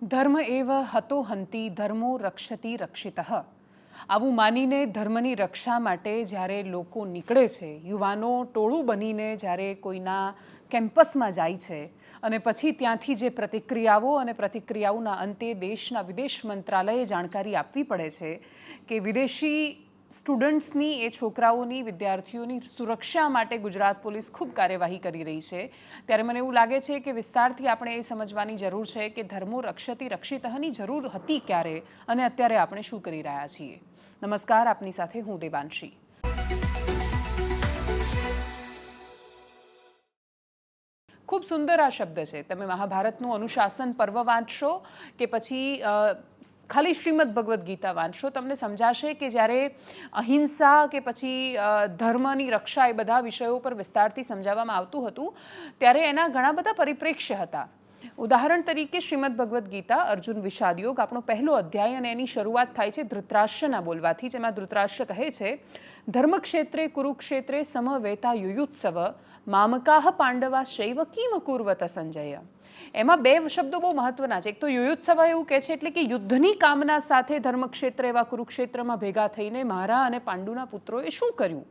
ધર્મ એવ હતો હંતિ ધર્મો રક્ષતી રક્ષિતઃ। આવું માનીને ધર્મની રક્ષા માટે જ્યારે લોકો નીકળે છે, યુવાનો ટોળું બનીને જ્યારે કોઈના કેમ્પસમાં જાય છે અને પછી ત્યાંથી જે પ્રતિક્રિયાઓ અને પ્રતિક્રિયાઓના અંતે દેશના વિદેશ મંત્રાલયે જાણકારી આપવી પડે છે કે વિદેશી સ્ટુડન્ટ્સની એ છોકરાઓની વિદ્યાર્થીઓની સુરક્ષા માટે ગુજરાત પોલીસ ખૂબ કાર્યવાહી કરી રહી છે, ત્યારે મને એવું લાગે છે કે વિસ્તારથી આપણે એ સમજવાની જરૂર છે કે ધર્મો રક્ષતી રક્ષિતઃની જરૂર હતી ક્યારે અને અત્યારે આપણે શું કરી રહ્યા છીએ। નમસ્કાર, આપની સાથે હું દેવાંશી। ખૂબ સુંદર આ શબ્દ છે। તમે મહાભારતનું અનુશાસન પર્વ વાંચશો કે પછી ખાલી શ્રીમદ ભગવદ્ ગીતા વાંચશો, તમને સમજાશે કે જ્યારે અહિંસા કે પછી ધર્મની રક્ષા એ બધા વિષયો પર વિસ્તારથી સમજાવવામાં આવતું હતું ત્યારે એના ઘણા બધા પરિપ્રેક્ષ્ય હતા। ઉદાહરણ તરીકે શ્રીમદ ભગવદ્ ગીતા અર્જુન વિષાદ યોગ આપણો પહેલો અધ્યાય અને એની શરૂઆત થાય છે ધૃતરાષ્ટ્રના બોલવાથી, જેમાં ધૃતરાષ્ટ્ર કહે છે ધર્મક્ષેત્રે કુરુક્ષેત્રે સમવેતા યુયુત્સવ મામકાહ પાંડવા શૈવ કિમ કુર્વત સંજય। એમાં બે શબ્દો બહુ મહત્વના છે। એક તો યુયુત્સવ એવું કહે છે એટલે કે યુદ્ધની કામના સાથે ધર્મક્ષેત્ર એવા કુરુક્ષેત્રમાં ભેગા થઈને મારા અને પાંડુના પુત્રોએ શું કર્યું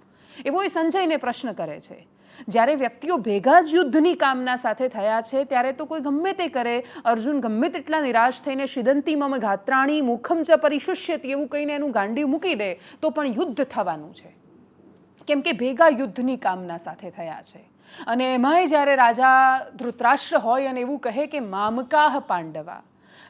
એવો એ સંજયને પ્રશ્ન કરે છે। જ્યારે વ્યક્તિઓ ભેગા જ યુદ્ધની કામના સાથે થયા છે ત્યારે તો કોઈ ગમે તે કરે, અર્જુન ગમે તેટલા નિરાશ થઈને શિદંતી મમ ગાત્રાણી મુખમ ચ પરિશુષ્યતિ એવું કહીને એનું ગાંડી મૂકી દે તો પણ યુદ્ધ થવાનું છે, કેમ કે ભેગા યુદ્ધની કામના સાથે થયા છે। અને એમાંય જ્યારે રાજા ધૃતરાષ્ટ્ર હોય અને એવું કહે કે મામકાહ પાંડવા,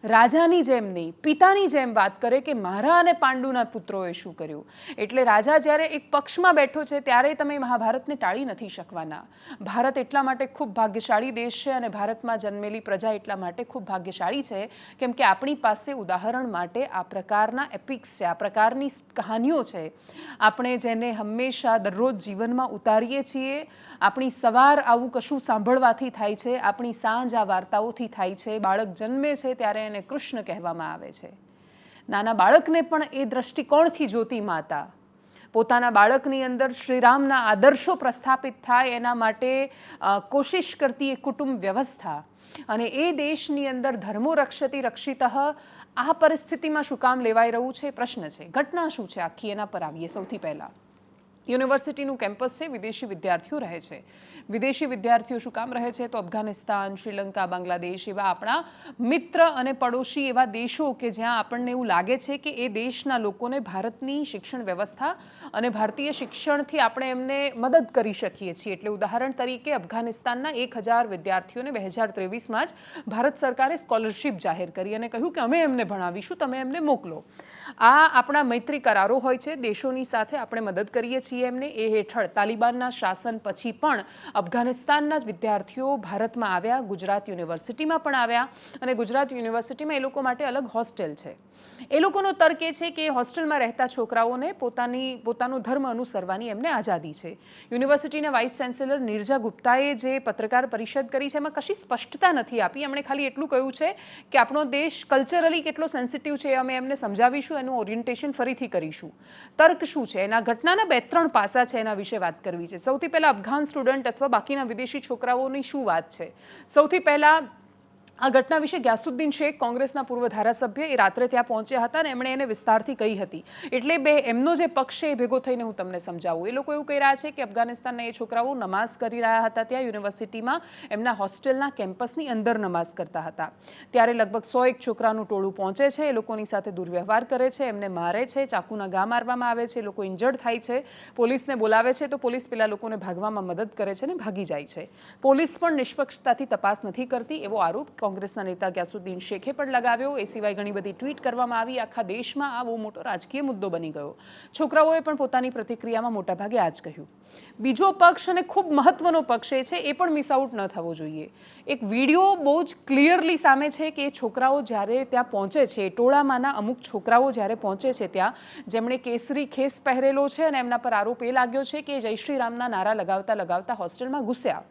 રાજાની જેમ નહીં પિતાની જેમ વાત કરે કે મારા અને પાંડુના પુત્રોએ શું કર્યું, એટલે રાજા જ્યારે એક પક્ષમાં બેઠો છે ત્યારે તમે મહાભારતને ટાળી નથી શકવાના। ભારત એટલા માટે ખૂબ ભાગ્યશાળી દેશ છે અને ભારતમાં જન્મેલી પ્રજા એટલા માટે ખૂબ ભાગ્યશાળી છે કેમ કે આપણી પાસે ઉદાહરણ માટે આ પ્રકારના એપિક્સ છે, આ પ્રકારની કહાનીઓ છે। આપણે જેને હંમેશા દરરોજ જીવનમાં ઉતારીએ છીએ। આપણી સવાર આવું કશું સાંભળવાથી થાય છે, આપણી સાંજ આ વાર્તાઓથી થાય છે। બાળક જન્મે છે ત્યારે એને કૃષ્ણ કહેવામાં આવે છે। નાના બાળકને પણ એ દ્રષ્ટિકોણથી જોતી માતા પોતાના બાળકની અંદર શ્રીરામના આદર્શો પ્રસ્થાપિત થાય એના માટે કોશિશ કરતી એ કુટુંબ વ્યવસ્થા અને એ દેશની અંદર ધર્મો રક્ષતી રક્ષિતઃ આ પરિસ્થિતિમાં શું કામ લેવાઈ રહ્યું છે પ્રશ્ન છે। ઘટના શું છે આખી એના પર આવીએ। સૌથી પહેલાં યુનિવર્સિટીનું કેમ્પસ છે, વિદેશી વિદ્યાર્થીઓ રહે છે। વિદેશી વિદ્યાર્થીઓ શું કામ રહે છે તો અફઘાનિસ્તાન, શ્રીલંકા, બાંગ્લાદેશ એવા આપણા મિત્ર અને પડોશી એવા દેશો કે જ્યાં આપણને એવું લાગે છે કે એ દેશના લોકોને ભારતની શિક્ષણ વ્યવસ્થા અને ભારતીય શિક્ષણથી આપણે એમને મદદ કરી શકીએ છીએ। એટલે ઉદાહરણ તરીકે અફઘાનિસ્તાનના 1000 વિદ્યાર્થીઓને 2023માં જ ભારત સરકારે સ્કોલરશિપ જાહેર કરી અને કહ્યું કે અમે એમને ભણાવીશું, તમે એમને મોકલો। આ આપણા મૈત્રી કરારો હોય છે, દેશોની સાથે આપણે મદદ કરીએ છીએ એમને। એ હેઠળ તાલિબાનના શાસન પછી પણ અફઘાનિસ્તાનના જ વિદ્યાર્થીઓ ભારતમાં આવ્યા, ગુજરાત યુનિવર્સિટીમાં પણ આવ્યા અને ગુજરાત યુનિવર્સિટીમાં એ લોકો માટે અલગ હોસ્ટેલ છે। એ લોકોનો તર્ક એ છે કે હોસ્ટેલમાં રહેતા છોકરાઓને પોતાનો ધર્મ અનુસરવાની એમને આઝાદી છે। યુનિવર્સિટીના વાઇસ ચાન્સેલર નિર્જા ગુપ્તાએ જે પત્રકાર પરિષદ કરી છે એમાં કશી સ્પષ્ટતા નથી આપી। એમણે ખાલી એટલું કહ્યું છે કે આપણો દેશ કલ્ચરલી કેટલો સેન્સિટિવ છે અમે એમને સમજાવીશું, એનું ઓરિએન્ટેશન ફરીથી કરીશું। તર્ક શું છે એના? ઘટનાના 2-3 પાસા છે, એના વિશે વાત કરવી છે। સૌથી પહેલાં અફઘાન સ્ટુડન્ટ અથવા બાકીના વિદેશી છોકરાઓની શું વાત છે? સૌથી પહેલાં આ ઘટના વિશે ગ્યાસુદ્દીન શેખ, કોંગ્રેસના પૂર્વ ધારાસભ્ય, એ રાત્રે ત્યાં પહોંચ્યા હતા અને એમણે એને વિસ્તારથી કહી હતી। એટલે એમનો જે પક્ષ છે એ ભેગો થઈને હું તમને સમજાવું। એ લોકો એવું કહી રહ્યા છે કે અફઘાનિસ્તાનના એ છોકરાઓ નમાઝ કરી રહ્યા હતા ત્યાં યુનિવર્સિટીમાં, એમના હોસ્ટેલના કેમ્પસની અંદર નમાઝ કરતા હતા ત્યારે લગભગ 101 છોકરાનું ટોળું પહોંચે છે, એ લોકોની સાથે દુર્વ્યવહાર કરે છે, એમને મારે છે, ચાકુના ઘા મારવામાં આવે છે, લોકો ઇન્જર્ડ થાય છે। પોલીસને બોલાવે છે તો પોલીસ પેલા લોકોને ભાગવામાં મદદ કરે છે અને ભાગી જાય છે। પોલીસ પણ નિષ્પક્ષતાથી તપાસ નથી કરતી એવો આરોપ કોંગ્રેસના નેતા ગ્યાસુદ્દીન શેખે પણ લગાવ્યો। એ સિવાય ઘણી બધી ટ્વીટ કરવામાં આવી। આખા દેશમાં આ બહુ મોટો રાજકીય મુદ્દો બની ગયો। છોકરાઓએ પણ પોતાની પ્રતિક્રિયામાં મોટાભાગે આ જ કહ્યું। બીજો પક્ષ અને ખૂબ મહત્વનો પક્ષ એ છે, એ પણ મિસ આઉટ ન થવો જોઈએ। એક વિડીયો બહુ જ ક્લિયરલી સામે છે કે છોકરાઓ જ્યારે ત્યાં પહોંચે છે, ટોળામાંના અમુક છોકરાઓ જ્યારે પહોંચે છે ત્યાં, જેમણે કેસરી ખેસ પહેરેલો છે અને એમના પર આરોપ એ લાગ્યો છે કે જય શ્રી રામના નારા લગાવતા લગાવતા હોસ્ટેલમાં ઘૂસ્યા।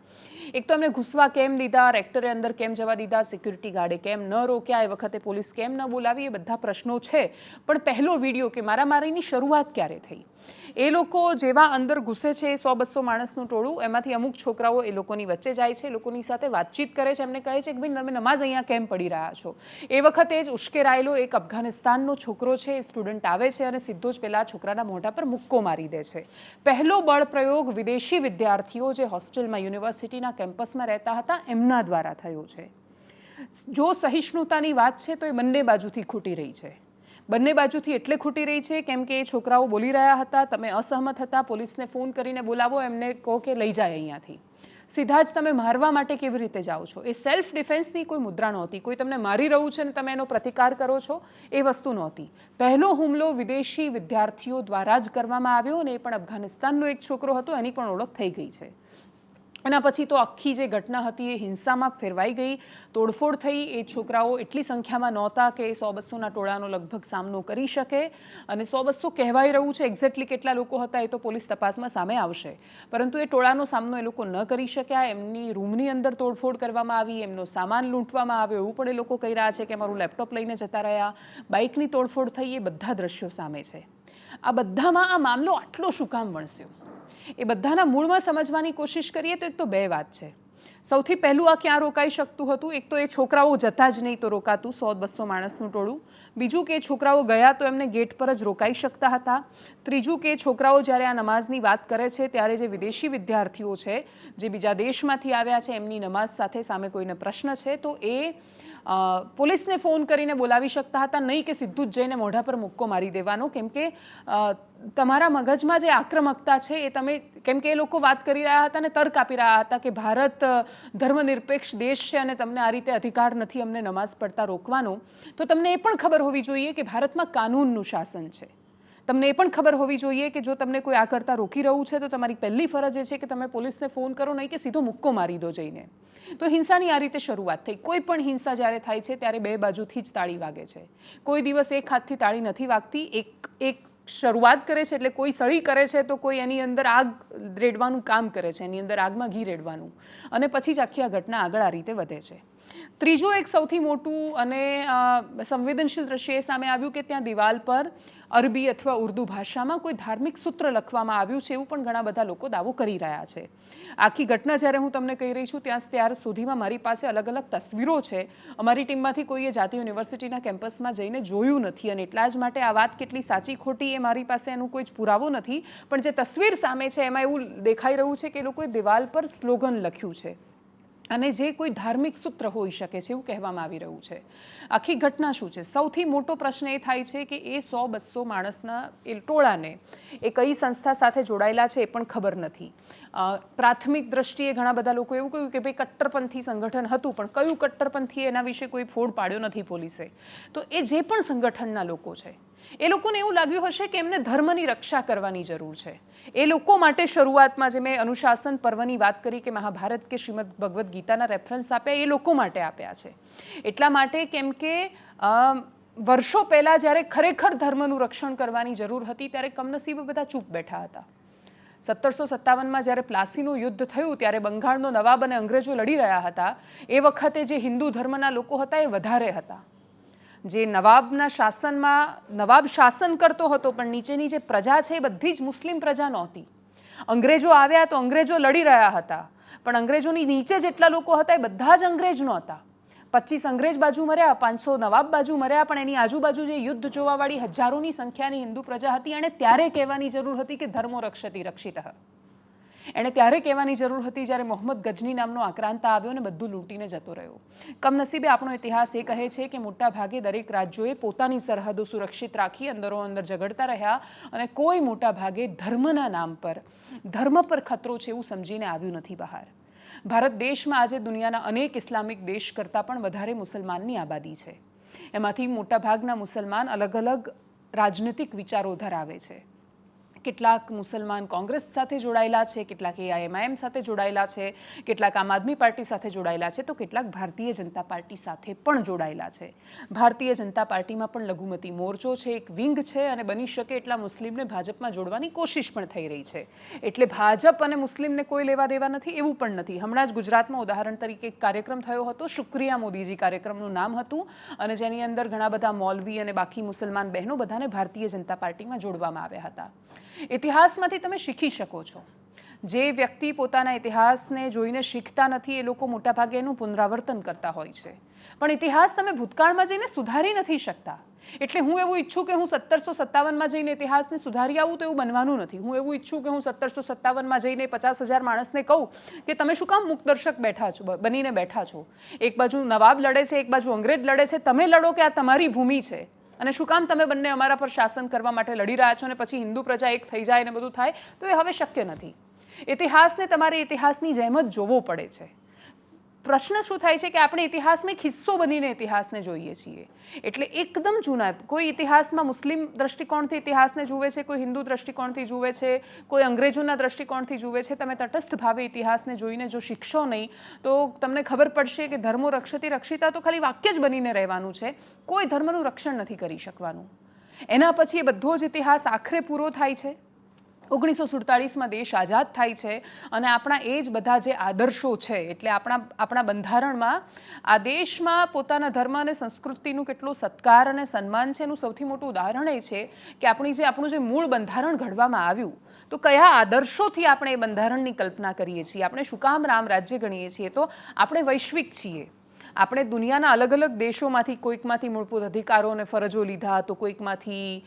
એક તો એમને ઘૂસવા કેમ દીધા, રેક્ટરે અંદર કેમ જવા દીધા, સિક્યુરિટી ગાર્ડે કેમ ન રોક્યા, એ વખતે પોલીસ કેમ ન બોલાવી, એ બધા પ્રશ્નો છે। પણ પહેલો વિડીયો કે મારામારીની શરૂઆત ક્યારે થઈ, એ લોકો જેવા અંદર ઘૂસે છે છે 100-200 માણસનું ટોળું, એમાંથી અમુક છોકરાઓ એ લોકોની વચ્ચે જાય છે, લોકોની સાથે વાતચીત કરે છે, એમને કહે છે કે ભાઈ તમે નમાઝ અહીંયા કેમ પઢી રહ્યા છો. એ વખતે જ ઉશ્કેરાયેલો એક અફઘાનિસ્તાનનો છોકરો છે, એ સ્ટુડન્ટ આવે છે અને સીધો જ પેલા છોકરાના મોઢા પર મુક્કો મારી દે છે. પહેલો બળ પ્રયોગ વિદેશી વિદ્યાર્થીઓ જે હોસ્ટેલમાં યુનિવર્સિટીના કેમ્પસમાં રહેતા હતા એમના દ્વારા થયો છે. જો સહિષ્ણુતાની વાત છે તો એ બંને બાજુથી ખૂટી રહી છે. બંને બાજુથી એટલે ખૂટી રહી છે કેમ કે એ છોકરાઓ બોલી રહ્યા હતા, તમે અસહમત હતા, પોલીસને ફોન કરીને બોલાવો, એમને કહો કે લઈ જાય અહીંયાથી. સીધા જ તમે મારવા માટે કેવી રીતે જાઓ છો? એ સેલ્ફ ડિફેન્સની કોઈ મુદ્રા નહોતી. કોઈ તમને મારી રહ્યું છે ને તમે એનો પ્રતિકાર કરો છો, એ વસ્તુ નહોતી. પહેલો હુમલો વિદેશી વિદ્યાર્થીઓ દ્વારા જ કરવામાં આવ્યો અને એ પણ અફઘાનિસ્તાનનો એક છોકરો હતો, એની પણ ઓળખ થઈ ગઈ છે. એના પછી તો આખી જે ઘટના હતી એ હિંસામાં ફેરવાઈ ગઈ, તોડફોડ થઈ. એ છોકરાઓ એટલી સંખ્યામાં નહોતા કે 100-200ના ટોળાનો લગભગ સામનો કરી શકે, અને 100-200 કહેવાઈ રહ્યું છે, એક્ઝેક્ટલી કેટલા લોકો હતા એ તો પોલીસ તપાસમાં સામે આવશે, પરંતુ એ ટોળાનો સામનો એ લોકો ન કરી શક્યા. એમની રૂમની અંદર તોડફોડ કરવામાં આવી, એમનો સામાન લૂંટવામાં આવ્યો એવું પણ એ લોકો કહી રહ્યા છે કે અમારું લેપટોપ લઈને જતા રહ્યા, બાઇકની તોડફોડ થઈ. એ બધા દ્રશ્યો સામે છે. આ બધામાં આ મામલો આટલો શું કામ વણસ્યો? એ બધાના મૂળમાં સમજવાની કોશિશ કરીએ તો એક તો બે વાત છે. સૌથી પહેલું, આ ક્યાં રોકાઈ શકતું હતું? એક તો એ છોકરાઓ જતા જ નહીં તો રોકાતું 100-200 માણસનું ટોળું. બીજું કે છોકરાઓ ગયા તો એમને ગેટ પર જ રોકાઈ શકતા હતા. ત્રીજું કે છોકરાઓ જ્યારે આ નમાઝની વાત કરે છે ત્યારે જે વિદેશી વિદ્યાર્થીઓ છે, જે બીજા દેશમાંથી આવ્યા છે, એમની નમાઝ સાથે સામે કોઈને પ્રશ્ન છે તો એ પોલીસને ફોન કરીને બોલાવી શકતા હતા, નહીં કે સીધું જ જઈને મોઢા પર મુક્કો મારી દેવાનો. કેમ કે તમારા મગજમાં જે આક્રમકતા છે એ તમે, કેમ કે એ લોકો વાત કરી રહ્યા હતા અને તર્ક આપી રહ્યા હતા કે ભારત ધર્મનિરપેક્ષ દેશ છે અને તમને આ રીતે અધિકાર નથી અમને નમાઝ પડતા રોકવાનો, તો તમને એ પણ ખબર હોવી જોઈએ કે ભારતમાં કાનૂનનું શાસન છે. તમને એ પણ ખબર હોવી જોઈએ કે જો તમને કોઈ આ કરતા રોકી રહ્યું છે તો તમારી પહેલી ફરજ એ છે કે તમે પોલીસને ફોન કરો, નહીં કે સીધો મુક્કો મારી દો જઈને. તો હિંસાની આ રીતે શરૂઆત થઈ. કોઈ પણ હિંસા જ્યારે થાય છે ત્યારે બે બાજુથી જ તાળી વાગે છે. કોઈ દિવસ એક હાથથી તાળી નથી વાગતી. એક શરૂઆત કરે છે એટલે કોઈ સળી કરે છે તો કોઈ એની અંદર આગ રેડવાનું કામ કરે છે, એની અંદર આગમાં ઘી રેડવાનું, અને પછી જ આખી આ ઘટના આગળ આ રીતે વધે છે. ત્રીજું એક સૌથી મોટું અને સંવેદનશીલ દ્રશ્ય એ સામે આવ્યું કે ત્યાં દિવાલ પર અરબી અથવા ઉર્દુ ભાષામાં કોઈ ધાર્મિક સૂત્ર લખવામાં આવ્યું છે એવું પણ ઘણા બધા લોકો દાવો કરી રહ્યા છે. આખી ઘટના જ્યારે હું તમને કહી રહી છું ત્યાર સુધીમાં મારી પાસે અલગ અલગ તસવીરો છે. અમારી ટીમમાંથી કોઈએ જાતે યુનિવર્સિટીના કેમ્પસમાં જઈને જોયું નથી, અને એટલા જ માટે આ વાત કેટલી સાચી ખોટી એ મારી પાસે એનું કોઈ જ પુરાવો નથી. પણ જે તસવીર સામે છે એમાં એવું દેખાઈ રહ્યું છે કે એ લોકોએ દિવાલ પર સ્લોગન લખ્યું છે, અને જે કોઈ ધાર્મિક સૂત્ર હોઈ શકે છે એવું કહેવામાં આવી રહ્યું છે. આખી ઘટના શું છે? સૌથી મોટો પ્રશ્ન એ થાય છે કે એ 100-200 માણસના એ ટોળાને એ કઈ સંસ્થા સાથે જોડાયેલા છે એ પણ ખબર નથી. પ્રાથમિક દ્રષ્ટિએ ઘણા બધા લોકો એવું કહ્યું કે ભાઈ કટ્ટરપંથી સંગઠન હતું, પણ કયું કટ્ટરપંથી એના વિશે કોઈ ફોડ પાડ્યો નથી પોલીસે. તો એ જે પણ સંગઠનના લોકો છે એ લોકોને એવું લાગ્યું હશે કે એમને ધર્મની રક્ષા કરવાની જરૂર છે. એ લોકો માટે શરૂઆતમાં જે મેં અનુશાસન પર્વની વાત કરી કે મહાભારત કે શ્રીમદ ભગવદ્ ગીતાના રેફરન્સ આપ્યા, એ લોકો માટે આપ્યા છે. એટલા માટે કેમ કે વર્ષો પહેલાં જ્યારે ખરેખર ધર્મનું રક્ષણ કરવાની જરૂર હતી ત્યારે કમનસીબે બધા ચૂપ બેઠા હતા. 1757માં જ્યારે પ્લાસીનું યુદ્ધ થયું ત્યારે બંગાળનો નવાબ અને અંગ્રેજો લડી રહ્યા હતા. એ વખતે જે હિન્દુ ધર્મના લોકો હતા એ વધારે હતા. જે નવાબના શાસનમાં નવાબ શાસન કરતો હતો, પણ નીચેની જે પ્રજા છે એ બધી જ મુસ્લિમ પ્રજા નહોતી. અંગ્રેજો આવ્યા તો અંગ્રેજો લડી રહ્યા હતા, પણ અંગ્રેજોની નીચે જેટલા લોકો હતા એ બધા જ અંગ્રેજ નહોતા. 25 અંગ્રેજ બાજુ મર્યા, 500 નવાબ બાજુ મર્યા, પણ એની આજુબાજુ જે યુદ્ધ જોવાવાળી હજારોની સંખ્યાની હિન્દુ પ્રજા હતી, એણે ત્યારે કહેવાની જરૂર હતી કે ધર્મો રક્ષતિ રક્ષિતઃ. એણે ત્યારે કહેવાની જરૂર હતી જ્યારે મોહમ્મદ ગજની નામનો આક્રાંતા આવ્યો અને બધું લૂંટીને જતો રહ્યો. કમનસીબે આપણો ઇતિહાસ એ કહે છે કે મોટા ભાગે દરેક રાજ્યોએ પોતાની સરહદો સુરક્ષિત રાખી અંદરો અંદર ઝઘડતા રહ્યા, અને કોઈ મોટા ભાગે ધર્મના નામ પર, ધર્મ પર ખતરો છે એવું સમજીને આવ્યું નથી બહાર. ભારત દેશમાં આજે દુનિયાના અનેક ઇસ્લામિક દેશ કરતાં પણ વધારે મુસલમાનની આબાદી છે. એમાંથી મોટાભાગના મુસલમાન અલગ અલગ રાજનીતિક વિચારો ધરાવે છે. કેટલાક મુસલમાન કોંગ્રેસ સાથે જોડાયેલા છે, કેટલાક AIMIM સાથે જોડાયેલા છે, કેટલાક આમ આદમી પાર્ટી સાથે જોડાયેલા છે, તો કેટલાક ભારતીય જનતા પાર્ટી સાથે પણ જોડાયેલા છે. ભારતીય જનતા પાર્ટીમાં પણ લઘુમતી મોરચો છે, એક વિંગ છે, અને બની શકે એટલા મુસ્લિમને ભાજપમાં જોડવાની કોશિશ પણ થઈ રહી છે. એટલે ભાજપ અને મુસ્લિમને કોઈ લેવા દેવા નથી એવું પણ નથી. હમણાં જ ગુજરાતમાં ઉદાહરણ તરીકે એક કાર્યક્રમ થયો હતો, શુક્રિયા મોદીજી કાર્યક્રમનું નામ હતું, અને જેની અંદર ઘણા બધા મૌલવી અને બાકી મુસલમાન બહેનો બધાને ભારતીય જનતા પાર્ટીમાં જોડવામાં આવ્યા હતા. ઇતિહાસમાંથી તમે શીખી શકો છો. જે વ્યક્તિ પોતાના ઇતિહાસને જોઈને શીખતા નથી એ લોકો મોટાભાગે એનું પુનરાવર્તન કરતા હોય છે. પણ ઇતિહાસ તમે ભૂતકાળમાં જઈને સુધારી નથી શકતા. એટલે હું એવું ઈચ્છું કે હું 1757માં જઈને ઇતિહાસને સુધારી આવું તો એવું બનવાનું નથી. હું એવું ઈચ્છું કે હું 1757માં જઈને 50,000 માણસને કહું કે તમે શું કામ મૂકદર્શક બનીને બેઠા છો. એક બાજુ નવાબ લડે છે, એક બાજુ અંગ્રેજ લડે છે, તમે લડો કે આ તમારી ભૂમિ છે અને શું કામ તમે બંને અમારા પર શાસન કરવા માટે લડી રહ્યા છો અને પછી હિન્દુ પ્રજા એક થઈ જાય અને બધું થાય, તો એ હવે શક્ય નથી. ઇતિહાસને તમારે ઇતિહાસની જેમ જ જોવો પડે છે. પ્રશ્ન શું થાય છે કે આપણે ઇતિહાસમાં એક હિસ્સો બનીને ઇતિહાસને જોઈએ છીએ. એટલે એકદમ જૂના કોઈ ઇતિહાસમાં મુસ્લિમ દ્રષ્ટિકોણથી ઇતિહાસને જુએ છે, કોઈ હિન્દુ દ્રષ્ટિકોણથી જુએ છે, કોઈ અંગ્રેજોના દ્રષ્ટિકોણથી જુએ છે. તમે તટસ્થ ભાવે ઇતિહાસને જોઈને જો શીખશો નહીં તો તમને ખબર પડશે કે ધર્મો રક્ષતી રક્ષિતા તો ખાલી વાક્ય જ બનીને રહેવાનું છે, કોઈ ધર્મનું રક્ષણ નથી કરી શકવાનું. એના પછી એ બધો જ ઇતિહાસ આખરે પૂરો થાય છે. 1947માં દેશ આઝાદ થાય છે અને આપણા એ જ બધા જે આદર્શો છે, એટલે આપણા બંધારણમાં આ દેશમાં પોતાના ધર્મ અને સંસ્કૃતિનું કેટલો સત્કાર અને સન્માન છે એનું સૌથી મોટું ઉદાહરણ એ છે કે આપણું જે મૂળ બંધારણ ઘડવામાં આવ્યું તો કયા આદર્શોથી આપણે એ બંધારણની કલ્પના કરીએ છીએ. આપણે શું કામ રામ રાજ્ય ગણીએ છીએ? તો આપણે વૈશ્વિક છીએ. આપણે દુનિયાના અલગ અલગ દેશોમાંથી કોઈકમાંથી મૂળભૂત અધિકારો અને ફરજો લીધા, તો કોઈકમાંથી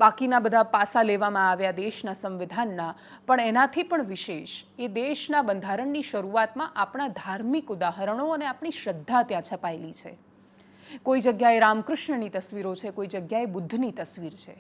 બાકીના બધા પાસા લેવામાં આવ્યા દેશના સંવિધાનના. પણ એનાથી પણ વિશેષ એ દેશના બંધારણની શરૂઆતમાં આપણા ધાર્મિક ઉદાહરણો અને આપણી શ્રદ્ધા ત્યાં છપાયેલી છે. કોઈ જગ્યાએ રામકૃષ્ણની તસવીરો છે, કોઈ જગ્યાએ બુદ્ધની તસવીર છે,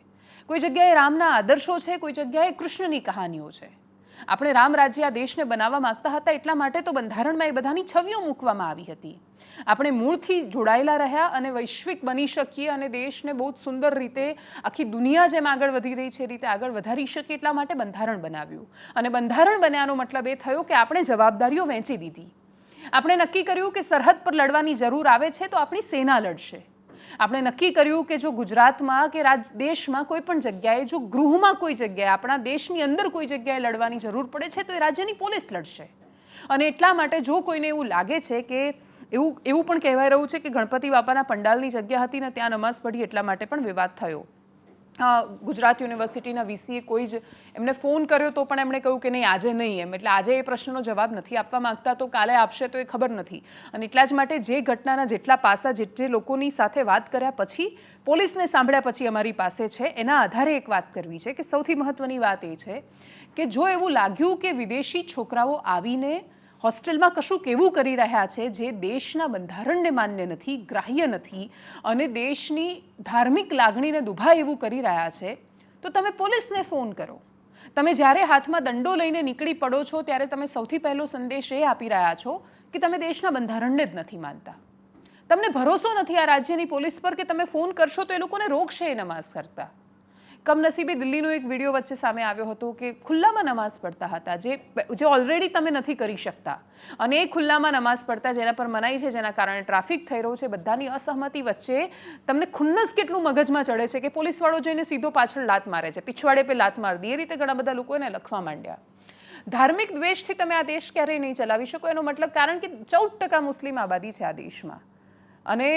કોઈ જગ્યાએ રામના આદર્શો છે, કોઈ જગ્યાએ કૃષ્ણની કહાનીઓ છે. આપણે રામ રાજ્ય આ દેશને બનાવવા માંગતા હતા એટલા માટે તો બંધારણમાં એ બધાની છબીઓ મૂકવામાં આવી હતી. આપણે મૂળથી જોડાયેલા રહ્યા અને વૈશ્વિક બની શકીએ અને દેશને બહુ જ સુંદર રીતે આખી દુનિયા જેમ આગળ વધી રહી છે એ રીતે આગળ વધારી શકીએ એટલા માટે બંધારણ બનાવ્યું. અને બંધારણ બન્યાનો મતલબ એ થયો કે આપણે જવાબદારીઓ વહેંચી દીધી. આપણે નક્કી કર્યું કે સરહદ પર લડવાની જરૂર આવે છે તો આપણી સેના લડશે. આપણે નક્કી કર્યું કે જો ગુજરાતમાં કે દેશમાં કોઈ પણ જગ્યાએ, જો ગૃહમાં કોઈ જગ્યાએ, આપણા દેશની અંદર કોઈ જગ્યાએ લડવાની જરૂર પડે છે તો એ રાજ્યની પોલીસ લડશે. અને એટલા માટે જો કોઈને એવું લાગે છે કે એવું પણ કહેવાય રહ્યું છે કે ગણપતિ બાપાના પંડાલની જગ્યા હતી ને ત્યાં નમાઝ પઢી એટલા માટે પણ વિવાદ થયો. ગુજરાત યુનિવર્સિટીના વીસીએ કોઈ જ એમને ફોન કર્યો તો પણ એમણે કહ્યું કે નહીં આજે નહીં એમ. એટલે આજે એ પ્રશ્નનો જવાબ નથી આપવા માંગતા, તો કાલે આપશે તો એ ખબર નથી. અને એટલા જ માટે જે ઘટનાના જેટલા પાસા જે લોકોની સાથે વાત કર્યા પછી, પોલીસને સાંભળ્યા પછી અમારી પાસે છે, એના આધારે એક વાત કરવી છે કે સૌથી મહત્વની વાત એ છે કે જો એવું લાગ્યું કે વિદેશી છોકરાઓ આવીને હોસ્ટેલમાં કશું કેવું કરી રહ્યા છે જે દેશના બંધારણને માન્ય નથી, ગ્રાહ્ય નથી અને દેશની ધાર્મિક લાગણીને દુભાય એવું કરી રહ્યા છે, તો તમે પોલીસને ફોન કરો. તમે જ્યારે હાથમાં દંડો લઈને નીકળી પડો છો ત્યારે તમે સૌથી પહેલો સંદેશ એ આપી રહ્યા છો કે તમે દેશના બંધારણને જ નથી માનતા. તમને ભરોસો નથી આ રાજ્યની પોલીસ પર કે તમે ફોન કરશો તો એ લોકોને રોકશે એ નમાઝ કરતા. કમનસીબે દિલ્હીનો એક વિડીયો વચ્ચે સામે આવ્યો હતો કે ખુલ્લામાં નમાઝ પડતા હતા, જે ઓલરેડી તમે નથી કરી શકતા. અને એ ખુલ્લામાં નમાઝ પડતા જેના પર મનાઈ છે, જેના કારણે ટ્રાફિક થઈ રહ્યો છે, બધાની અસહમતિ વચ્ચે તમને ખુન્નસ કેટલું મગજમાં ચડે છે કે પોલીસવાળો જઈને સીધો પાછળ લાત મારે છે, પીછવાડે પે લાત માર દી. એ રીતે ઘણા બધા લોકો એને લખવા માંડ્યા. ધાર્મિક દ્વેષથી તમે આ દેશ ક્યારેય નહીં ચલાવી શકો. એનો મતલબ કારણ કે 14% મુસ્લિમ આબાદી છે આ દેશમાં અને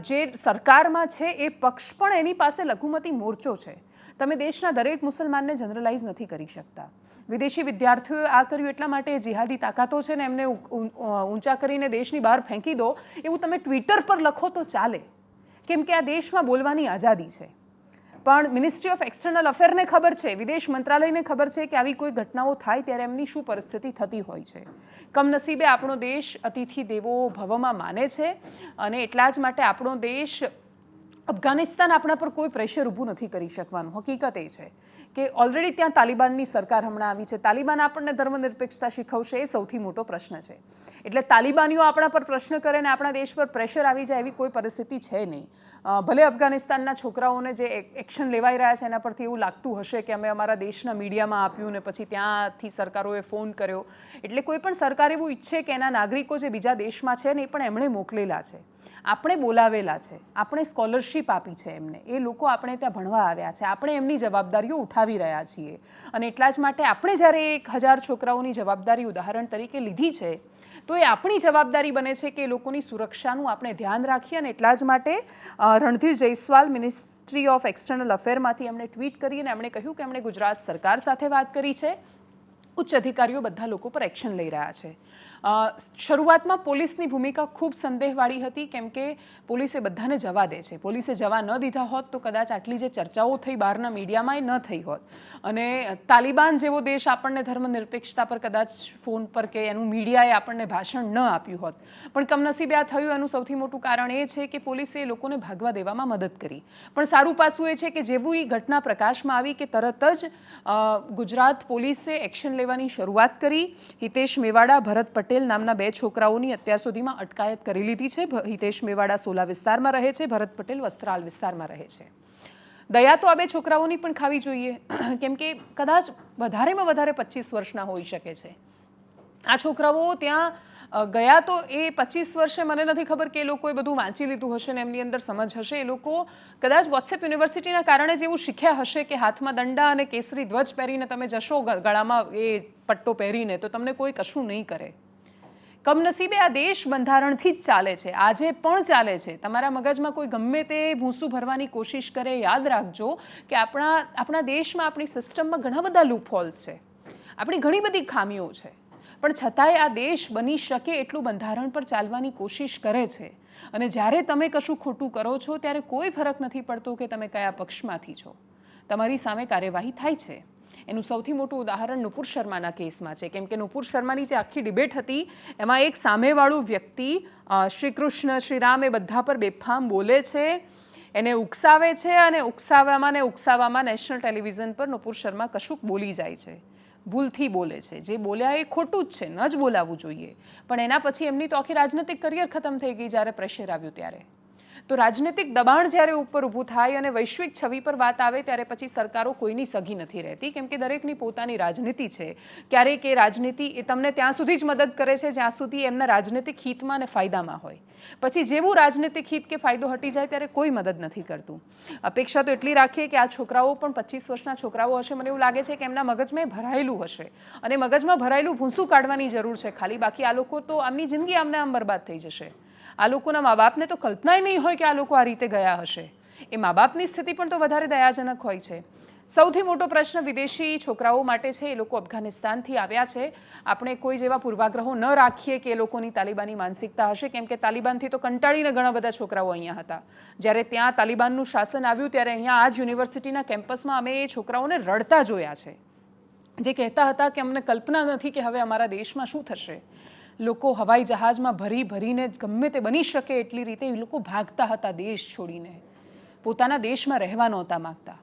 જે સરકારમાં છે એ પક્ષ પણ એની પાસે લઘુમતી મોરચો છે. તમે દેશના દરેક મુસલમાનને જનરલાઇઝ નથી કરી શકતા. વિદેશી વિદ્યાર્થીઓએ આ કર્યું એટલા માટે જેહાદી તાકાતો છે ને એમને ઊંચા કરીને દેશની બહાર ફેંકી દો એવું તમે ટ્વિટર પર લખો તો ચાલે, કેમ કે આ દેશમાં બોલવાની આઝાદી છે. પણ મિનિસ્ટ્રી ઓફ એક્સટર્નલ અફેરને ખબર છે, વિદેશ મંત્રાલયને ખબર છે કે આવી કોઈ ઘટનાઓ થાય ત્યારે એમની શું પરિસ્થિતિ થતી હોય છે. કમનસીબે આપણો દેશ અતિથિ દેવો ભવમાં માને છે અને એટલા જ માટે આપણો દેશ અફઘાનિસ્તાન આપણા પર કોઈ પ્રેશર ઊભું નથી કરી શકવાનું. હકીકત એ છે કે ઓલરેડી ત્યાં તાલિબાનની સરકાર હમણાં આવી છે. તાલિબાન આપણને ધર્મનિરપેક્ષતા શીખવશે એ સૌથી મોટો પ્રશ્ન છે. એટલે તાલિબાનીઓ આપણા પર પ્રશ્ન કરે ને આપણા દેશ પર પ્રેશર આવી જાય એવી કોઈ પરિસ્થિતિ છે નહીં. ભલે અફઘાનિસ્તાનના છોકરાઓને જે એક્શન લેવાઈ રહ્યા છે એના પરથી એવું લાગતું હશે કે અમે અમારા દેશના મીડિયામાં આપ્યું ને પછી ત્યાંથી સરકારોએ ફોન કર્યો. એટલે કોઈ પણ સરકાર એવું ઈચ્છે કે એના નાગરિકો જે બીજા દેશમાં છે ને એ પણ એમણે મોકલેલા છે, આપણે બોલાવેલા છે, આપણે સ્કોલરશિપ આપી છે એમને, એ લોકો આપણે ત્યાં ભણવા આવ્યા છે, આપણે એમની જવાબદારીઓ ઉઠાવી રહ્યા છીએ. અને એટલા જ માટે આપણે જ્યારે 1000 છોકરાઓની જવાબદારી ઉદાહરણ તરીકે લીધી છે તો એ આપણી જવાબદારી બને છે કે એ લોકોની સુરક્ષાનું આપણે ધ્યાન રાખીએ. અને એટલા જ માટે Randhir Jaiswal ministry of external અફેરમાંથી એમણે ટ્વીટ કરીને એમણે કહ્યું કે એમણે ગુજરાત સરકાર સાથે વાત કરી છે ઉચ્ચ અધિકારીઓ બધા લોકો પર એક્શન લઈ રહ્યા છે. શરૂઆતમાં પોલીસની ભૂમિકા ખૂબ સંદેહવાળી હતી, કેમ કે પોલીસે બધાને જવા દે છે. પોલીસે જવા ન દીધા હોત તો કદાચ આટલી જે ચર્ચાઓ થઈ બહારના મીડિયામાં એ ન થઈ હોત. અને તાલિબાન જેવો દેશ આપણને ધર્મનિરપેક્ષતા પર કદાચ ફોન પર કે એનું મીડિયાએ આપણને ભાષણ ન આપ્યું હોત. પણ કમનસીબે આ થયું. એનું સૌથી મોટું કારણ એ છે કે પોલીસે એ લોકોને ભાગવા દેવામાં મદદ કરી. પણ સારું પાસું એ છે કે જેવું એ ઘટના પ્રકાશમાં આવી કે તરત જ ગુજરાત પોલીસે એક્શન લેવાની શરૂઆત કરી. હિતેશ મેવાડા, ભરત પટેલ નામના 2 છોકરાઓની અત્યાર સુધીમાં અટકાયત કરી લીધી છે. હિતેશ મેવાડા સોલા વિસ્તારમાં રહે છે, ભરત પટેલ વસ્ત્રાલ વિસ્તારમાં રહે છે. દયા તો આ 2 છોકરાઓની પણ ખાવી જોઈએ, કેમ કે કદાચ વધારેમાં વધારે 25 વર્ષના હોઈ શકે છે. આ છોકરાઓ ત્યાં ગયા તો એ 25 વર્ષે મને નથી ખબર કે એ લોકોએ બધું વાંચી લીધું હશે ને એમની અંદર સમજ હશે. એ લોકો કદાચ વોટ્સએપ યુનિવર્સિટીના કારણે જ એવું શીખ્યા હશે કે હાથમાં દંડા અને કેસરી ધ્વજ પહેરીને તમે જશો ગળામાં એ પટ્ટો પહેરીને તો તમને કોઈ કશું નહીં કરે. કમનસીબે આ દેશ બંધારણથી જ ચાલે છે, આજે પણ ચાલે છે. તમારા મગજમાં કોઈ ગમે તે ભૂંસું ભરવાની કોશિશ કરે, યાદ રાખજો કે આપણા દેશમાં, આપણી સિસ્ટમમાં ઘણા બધા લૂપહોલ્સ છે, આપણી ઘણી બધી ખામીઓ છે. પણ છતાંય આ દેશ બની શકે એટલું બંધારણ પર ચાલવાની કોશિશ કરે છે. અને જ્યારે તમે કશું ખોટું કરો છો ત્યારે કોઈ ફરક નથી પડતો કે તમે કયા પક્ષમાંથી છો, તમારી સામે કાર્યવાહી થાય છે. એનું સૌથી મોટું ઉદાહરણ નુપુર શર્માના કેસમાં છે, કેમ કે નુપુર શર્માની જે આખી ડિબેટ હતી એમાં એક સામેવાળું વ્યક્તિ શ્રી કૃષ્ણ, શ્રી રામ એ બધા પર બેફામ બોલે છે, એને ઉકસાવે છે અને ઉકસાવવામાં નેશનલ ટેલિવિઝન પર નુપુર શર્મા કશુંક બોલી જાય છે. ભૂલથી બોલે છે. જે બોલ્યા એ ખોટું જ છે, ન જ બોલાવવું જોઈએ. પણ એના પછી એમની તો આખી રાજનૈતિક કરિયર ખતમ થઈ ગઈ જ્યારે પ્રેશર આવ્યું ત્યારે. તો રાજનૈતિક દબાણ જ્યારે ઉપર ઊભું થાય અને વૈશ્વિક છબી પર વાત આવે ત્યારે પછી સરકારો કોઈની સગી નથી રહેતી, કેમ કે દરેકની પોતાની રાજનીતિ છે. ક્યારેક એ રાજનીતિ એ તમને ત્યાં સુધી જ મદદ કરે છે જ્યાં સુધી એમના રાજનૈતિક હિતમાં અને ફાયદામાં હોય. પછી જેવું રાજનૈતિક હિત કે ફાયદો હટી જાય ત્યારે કોઈ મદદ નથી કરતું. અપેક્ષા તો એટલી રાખીએ કે આ છોકરાઓ પણ 25 વર્ષના છોકરાઓ હશે. મને એવું લાગે છે કે એમના મગજમાં ભરાયેલું હશે અને મગજમાં ભરાયેલું ભૂંસું કાઢવાની જરૂર છે ખાલી. બાકી આ લોકો તો આમની જિંદગી આમ બરબાદ થઈ જશે. આ લોકોના મા બાપને તો કલ્પના નહીં હોય કે આ લોકો આ રીતે ગયા હશે. એ મા બાપની સ્થિતિ પણ તો વધારે દયાજનક હોય છે. સૌથી મોટો પ્રશ્ન વિદેશી છોકરાઓ માટે છે. એ લોકો અફઘાનિસ્તાનથી આવ્યા છે. આપણે કોઈ જેવા પૂર્વાગ્રહો ન રાખીએ કે એ લોકોની તાલિબાની માનસિકતા હશે, કેમ કે તાલિબાનથી તો કંટાળીને ઘણા બધા છોકરાઓ અહીંયા હતા. જ્યારે ત્યાં તાલિબાનનું શાસન આવ્યું ત્યારે અહીંયા આ જ યુનિવર્સિટીના કેમ્પસમાં અમે એ છોકરાઓને રડતા જોયા છે, જે કહેતા હતા કે અમને કલ્પના નથી કે હવે અમારા દેશમાં શું થશે. લોકો હવાઈ જહાજમાં ભરીને ગમે તે બની શકે એટલી રીતે એ લોકો ભાગતા હતા દેશ છોડીને. પોતાના દેશમાં રહેવા નહોતા માગતા.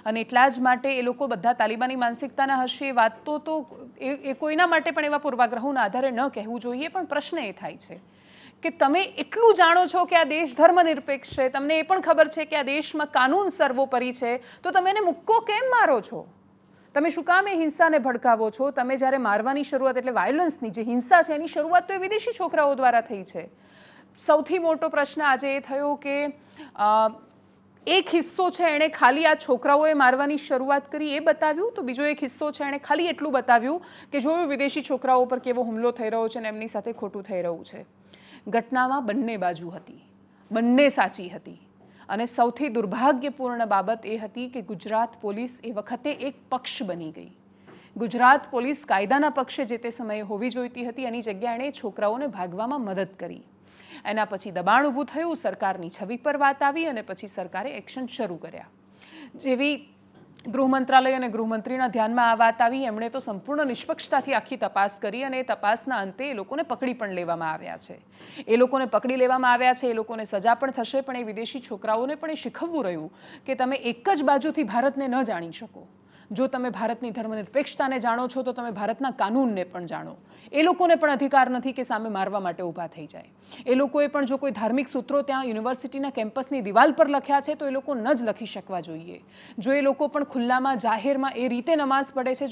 અને એટલા જ માટે એ લોકો બધા તાલિબાની માનસિકતાના હશે. એ વાત તો એ કોઈના માટે પણ એવા પૂર્વાગ્રહોના આધારે ન કહેવું જોઈએ. પણ પ્રશ્ન એ થાય છે કે તમે એટલું જાણો છો કે આ દેશ ધર્મનિરપેક્ષ છે, તમને એ પણ ખબર છે કે આ દેશમાં કાનૂન સર્વોપરી છે, તો તમે એને મુક્કો કેમ મારો છો? તમે શું કામ એ હિંસાને ભડકાવો છો? તમે જ્યારે મારવાની શરૂઆત, એટલે વાયોલન્સની જે હિંસા છે એની શરૂઆત તો એ વિદેશી છોકરાઓ દ્વારા થઈ છે. સૌથી મોટો પ્રશ્ન આજે એ થયો કે એક હિસ્સો છે એણે ખાલી આ છોકરાઓએ મારવાની શરૂઆત કરી એ બતાવ્યું, તો બીજો એક હિસ્સો છે એણે ખાલી એટલું બતાવ્યું કે જોયું વિદેશી છોકરાઓ પર કેવો હુમલો થઈ રહ્યો છે અને એમની સાથે ખોટું થઈ રહ્યું છે. ઘટનામાં બંને બાજુ હતી, બંને સાચી હતી. અને સૌથી દુર્ભાગ્યપૂર્ણ બાબત એ હતી કે ગુજરાત પોલીસ એ વખતે એક પક્ષ બની ગઈ. ગુજરાત પોલીસ કાયદાના પક્ષે જે તે સમયે હોવી જોઈતી હતી, એની જગ્યાએ એણે છોકરાઓને ભાગવામાં મદદ કરી. એના પછી દબાણ ઊભું થયું, સરકારની છબી પર વાત આવી અને પછી સરકારે એક્શન શરૂ કર્યા. જેવી ગૃહ મંત્રાલય અને ગૃહમંત્રીના ધ્યાનમાં આ વાત આવી, એમણે તો સંપૂર્ણ નિષ્પક્ષતાથી આખી તપાસ કરી અને એ તપાસના અંતે એ લોકોને પકડી પણ લેવામાં આવ્યા છે. એ લોકોને પકડી લેવામાં આવ્યા છે, એ લોકોને સજા પણ થશે. પણ એ વિદેશી છોકરાઓને પણ એ શીખવવું રહ્યું કે તમે એક જ બાજુથી ભારતને ન જાણી શકો. જો તમે ભારતની ધર્મનિરપેક્ષતાને જાણો છો તો તમે ભારતના કાનૂનને પણ જાણો. એ લોકોને પણ અધિકાર નથી કે સામે મારવા માટે ઊભા થઈ જાય. એ લોકોએ પણ જો કોઈ ધાર્મિક સૂત્રો ત્યાં યુનિવર્સિટીના કેમ્પસની દિવાલ પર લખ્યા છે તો એ લોકો ન જ લખી શકવા જોઈએ. જો એ લોકો પણ ખુલ્લામાં જાહેરમાં એ રીતે નમાઝ પડે છે,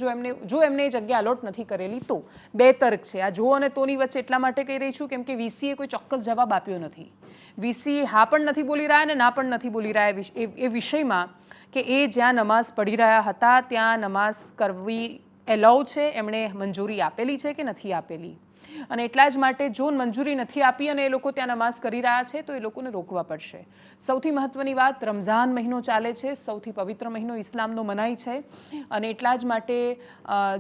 જો એમને એ જગ્યા અલોટ નથી કરેલી તો. બે તર્ક છે. આ જો અને તોની વચ્ચે એટલા માટે કહી રહી છું કેમ કે વીસીએ કોઈ ચોક્કસ જવાબ આપ્યો નથી. વીસીએ હા પણ નથી બોલી રહ્યા અને ના પણ નથી બોલી રહ્યા એ વિષયમાં કે એ જ્યાં નમાઝ પઢી રહ્યા હતા ત્યાં નમાઝ કરવી એલાઉ છે, એમણે મંજૂરી આપેલી છે કે નથી આપેલી. અને એટલા જ માટે જો મંજૂરી નથી આપી અને એ લોકો ત્યાં નમાઝ કરી રહ્યા છે તો એ લોકોને રોકવા પડશે. સૌથી મહત્ત્વની વાત, રમઝાન મહિનો ચાલે છે, સૌથી પવિત્ર મહિનો ઇસ્લામનો મનાય છે અને એટલા જ માટે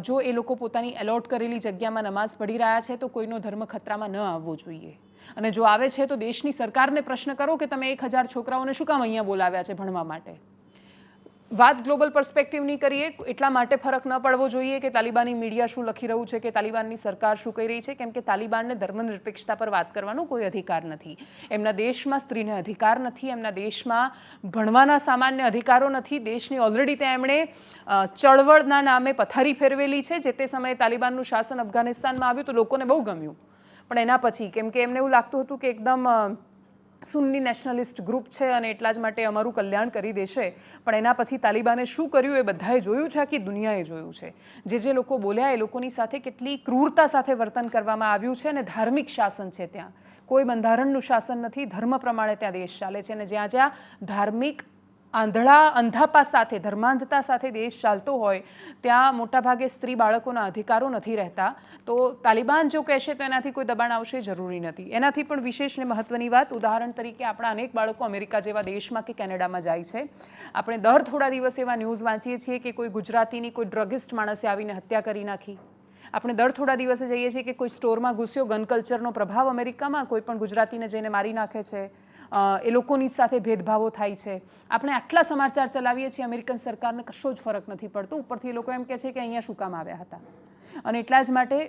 જો એ લોકો પોતાની એલોટ કરેલી જગ્યામાં નમાઝ પઢી રહ્યા છે તો કોઈનો ધર્મ ખતરામાં ન આવવો જોઈએ. અને જો આવે છે તો દેશની સરકારને પ્રશ્ન કરો કે તમે 1000 છોકરાઓને શું કામ અહીંયા બોલાવ્યા છે ભણવા માટે. વાત ગ્લોબલ પર્સ્પેક્ટિવની કરીએ એટલા માટે ફરક ન પડવો જોઈએ કે તાલિબાની મીડિયા શું લખી રહ્યું છે કે તાલિબાનની સરકાર શું કહી રહી છે, કેમ કે તાલિબાનને ધર્મનિરપેક્ષતા પર વાત કરવાનો કોઈ અધિકાર નથી. એમના દેશમાં સ્ત્રીને અધિકાર નથી, એમના દેશમાં ભણવાના સામાન્ય અધિકારો નથી. દેશની ઓલરેડી ત્યાં એમણે ચળવળના નામે પથારી ફેરવેલી છે. જે તે સમયે તાલિબાનનું શાસન અફઘાનિસ્તાનમાં આવ્યું તો લોકોને બહુ ગમ્યું, પણ એના પછી કેમ કે એમને એવું લાગતું હતું કે એકદમ સુન્ની નેશનલિસ્ટ ગ્રુપ છે અને એટલા જ માટે અમારું કલ્યાણ કરી દેશે, પણ એના પછી તાલિબાને શું કર્યું એ બધાએ જોયું છે, આખી દુનિયાએ જોયું છે. જે લોકો બોલ્યા એ લોકોની સાથે કેટલી ક્રૂરતા સાથે વર્તન કરવામાં આવ્યું છે અને ધાર્મિક શાસન છે. ત્યાં કોઈ બંધારણનું શાસન નથી, ધર્મ પ્રમાણે ત્યાં દેશ ચાલે છે અને જ્યાં જ્યાં ધાર્મિક અંધાપા સાથે, ધર્માંધતા સાથે દેશ ચાલતો હોય ત્યાં મોટાભાગે સ્ત્રી બાળકોના અધિકારો નથી રહેતા. તો તાલિબાન જો કહેશે તો એનાથી કોઈ દબાણ આવશે જરૂરી નથી. એનાથી પણ વિશેષ ને મહત્ત્વની વાત, ઉદાહરણ તરીકે આપણા અનેક બાળકો અમેરિકા જેવા દેશમાં કે કેનેડામાં જાય છે. આપણે દર થોડા દિવસ એવા ન્યૂઝ વાંચીએ છીએ કે કોઈ ગુજરાતીની કોઈ ડ્રગિસ્ટ માણસે આવીને હત્યા કરી નાખી. આપણે દર થોડા દિવસે જઈએ છીએ કે કોઈ સ્ટોરમાં ઘૂસ્યો, ગન કલ્ચરનો પ્રભાવ અમેરિકામાં, કોઈ પણ ગુજરાતીને જઈને મારી નાખે છે, એ લોકોની સાથે ભેદભાવો થાય છે. આપણે આટલા સમાચાર ચલાવીએ છીએ, અમેરિકન સરકારને કશો જ ફરક નથી પડતો. ઉપરથી એ લોકો એમ કહે છે કે અહીંયા શું કામ આવ્યા હતા. અને એટલા જ માટે